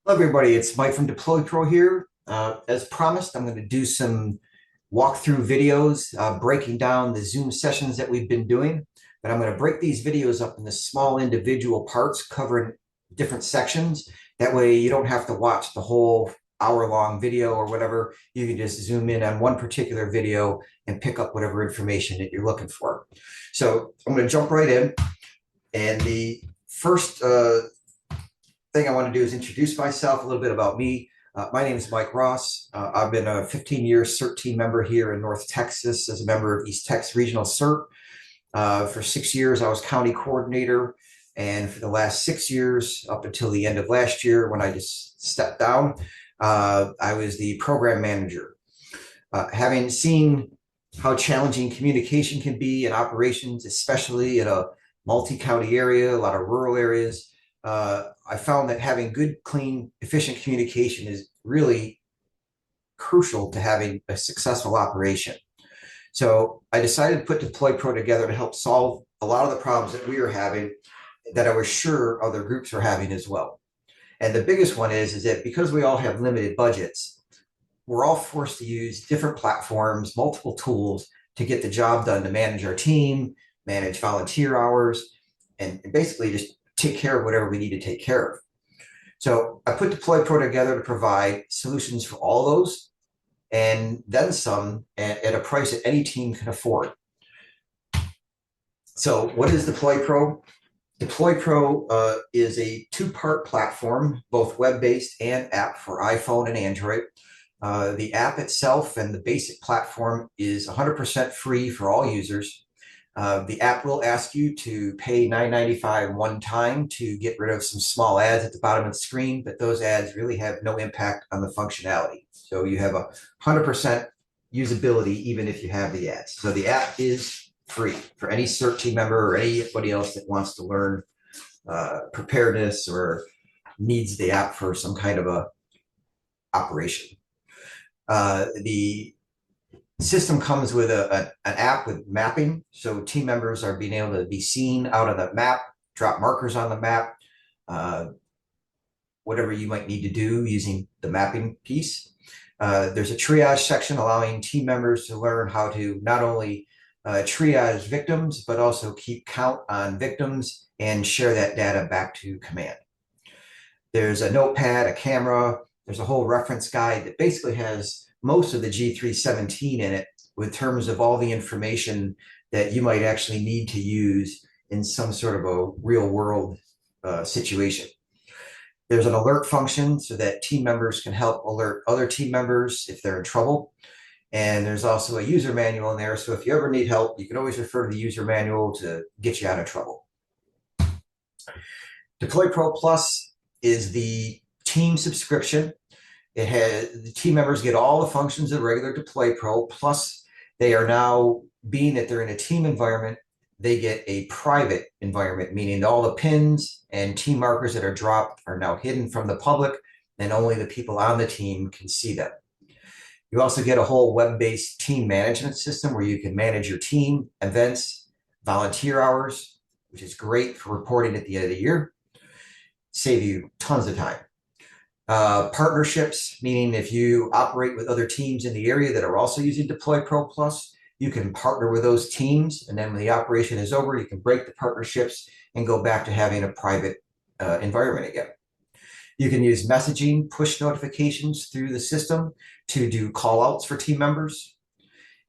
Hello, everybody. It's Mike from Deploy Pro here. As promised, I'm going to do some walkthrough videos breaking down the Zoom sessions that we've been doing. But I'm going to break these videos up into small individual parts covering different sections. That way, you don't have to watch the whole hour-long video or whatever. You can just zoom in on one particular video and pick up whatever information that you're looking for. So I'm going to jump right in. And the first thing I want to do is introduce myself, a little bit about me. My name is Mike Ross. I've been a 15-year CERT team member here in North Texas as a member of East Texas Regional CERT. For 6 years, I was county coordinator. And for the last 6 years, up until the end of last year, when I just stepped down, I was the program manager. Having seen how challenging communication can be in operations, especially in a multi-county area, a lot of rural areas, I found that having good, clean, efficient communication is really crucial to having a successful operation. So I decided to put Deploy Pro together to help solve a lot of the problems that we are having that I was sure other groups are having as well. And the biggest one is that because we all have limited budgets, we're all forced to use different platforms, multiple tools to get the job done, to manage our team, manage volunteer hours, and basically just take care of whatever we need to take care of. So I put Deploy Pro together to provide solutions for all those and then some at a price that any team can afford. So what is Deploy Pro? Deploy Pro is a two-part platform, both web-based and app for iPhone and Android. The app itself and the basic platform is 100% free for all users. The app will ask you to pay $9.95 one time to get rid of some small ads at the bottom of the screen, but those ads really have no impact on the functionality. So you have 100% usability even if you have the ads. So the app is free for any CERT team member or anybody else that wants to learn preparedness or needs the app for some kind of a operation. The system comes with an app with mapping, so team members are being able to be seen out on the map, drop markers on the map, whatever you might need to do using the mapping piece. There's a triage section allowing team members to learn how to not only triage victims, but also keep count on victims and share that data back to command. There's a notepad, a camera, there's a whole reference guide that basically has most of the G317 in it with terms of all the information that you might actually need to use in some sort of a real world situation. There's an alert function so that team members can help alert other team members if they're in trouble. And there's also a user manual in there. So if you ever need help, you can always refer to the user manual to get you out of trouble. Deploy Pro Plus is the team subscription. It has the team members get all the functions of regular Deploy Pro, plus they are now, being that they're in a team environment, they get a private environment, meaning all the pins and team markers that are dropped are now hidden from the public, and only the people on the team can see them. You also get a whole web-based team management system where you can manage your team, events, volunteer hours, which is great for reporting at the end of the year, save you tons of time. Partnerships, meaning if you operate with other teams in the area that are also using Deploy Pro Plus, you can partner with those teams, and then when the operation is over, you can break the partnerships and go back to having a private environment again. You can use messaging, push notifications through the system to do call outs for team members.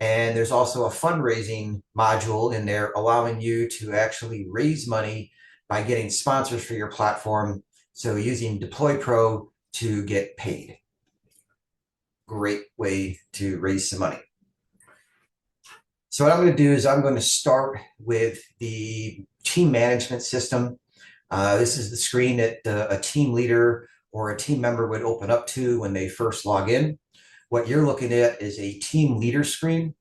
And there's also a fundraising module in there allowing you to actually raise money by getting sponsors for your platform. So using Deploy Pro to get paid. Great way to raise some money. So what I'm going to do is I'm going to start with the team management system. This is the screen that a team leader or a team member would open up to when they first log in. What you're looking at is a team leader screen.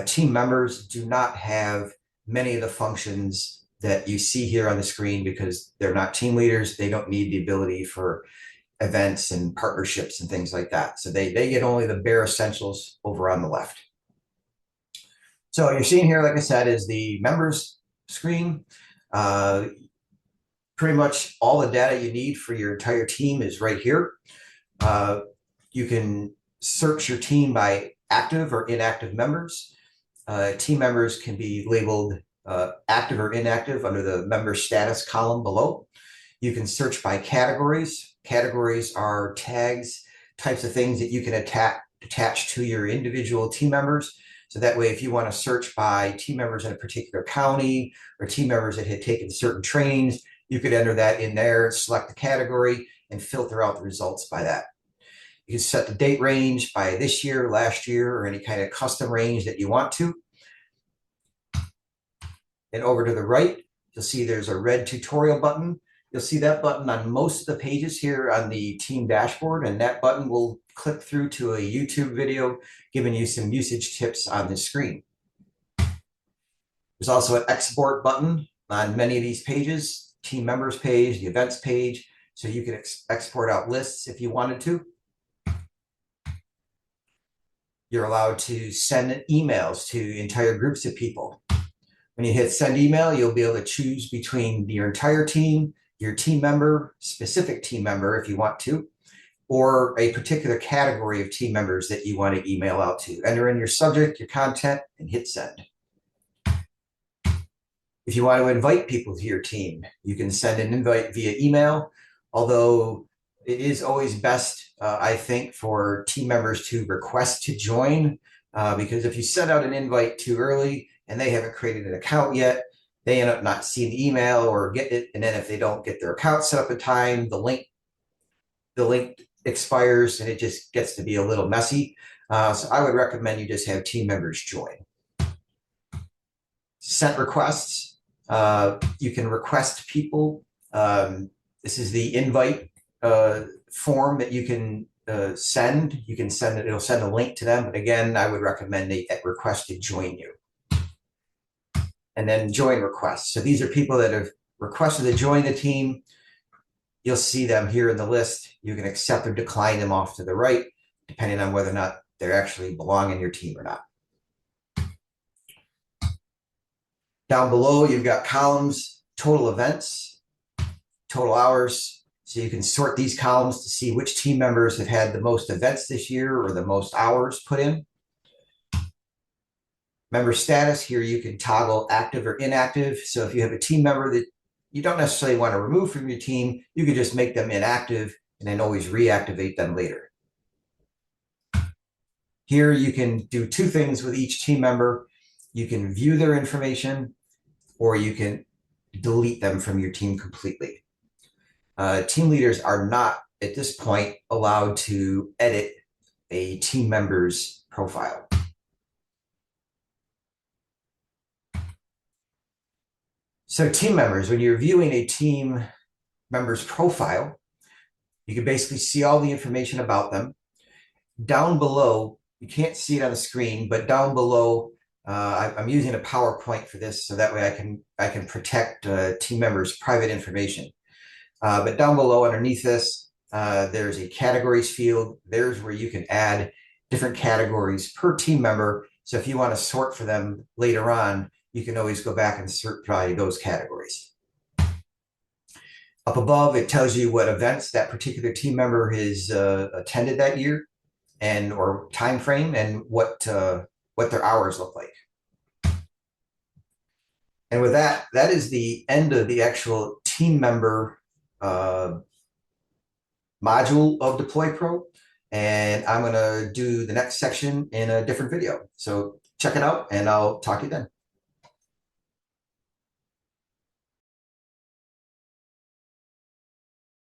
Team members do not have many of the functions that you see here on the screen because they're not team leaders. They don't need the ability for events and partnerships and things like that. So they get only the bare essentials over on the left. So you're seeing here, like I said, is the members screen. pretty much all the data you need for your entire team is right here. You can search your team by active or inactive members. Team members can be labeled active or inactive under the member status column below. You can search by categories. Categories are tags, types of things that you can attach to your individual team members. So that way, if you want to search by team members in a particular county or team members that had taken certain trainings, you could enter that in there, select the category, and filter out the results by that. You can set the date range by this year, last year, or any kind of custom range that you want to. And over to the right, you'll see there's a red tutorial button. You'll see that button on most of the pages here on the team dashboard, and that button will click through to a YouTube video giving you some usage tips on the screen. There's also an export button on many of these pages, team members page, the events page, so you can export out lists if you wanted to. You're allowed to send emails to entire groups of people. When you hit send email, you'll be able to choose between your entire team, your team member, specific team member if you want to, or a particular category of team members that you want to email out to. Enter in your subject, your content, and hit send. If you want to invite people to your team, you can send an invite via email, although it is always best, I think, for team members to request to join, because if you send out an invite too early and they haven't created an account yet, they end up not seeing the email or get it. And then if they don't get their account set up in time, the link expires and it just gets to be a little messy. So I would recommend you just have team members join. Sent requests. You can request people. This is the invite form that you can send. You can send it, it'll send a link to them. But again, I would recommend they request to join you. And then join requests. So these are people that have requested to join the team. You'll see them here in the list. You can accept or decline them off to the right, depending on whether or not they actually belong in your team or not. Down below, you've got columns, total events, total hours. So you can sort these columns to see which team members have had the most events this year or the most hours put in. Member status, here you can toggle active or inactive. So if you have a team member that you don't necessarily want to remove from your team, you can just make them inactive and then always reactivate them later. Here you can do two things with each team member. You can view their information or you can delete them from your team completely. Team leaders are not, at this point, allowed to edit a team member's profile. So team members, when you're viewing a team member's profile, you can basically see all the information about them. Down below, you can't see it on the screen, but down below, I'm using a PowerPoint for this, so that way I can protect team members' private information. But down below, underneath this, there's a categories field. There's where you can add different categories per team member. So if you want to sort for them later on, you can always go back and sort by those categories. Up above, it tells you what events that particular team member has attended that year, and or time frame, and what their hours look like. And with that, that is the end of the actual team member module of Deploy Pro. And I'm going to do the next section in a different video. So check it out, and I'll talk to you then.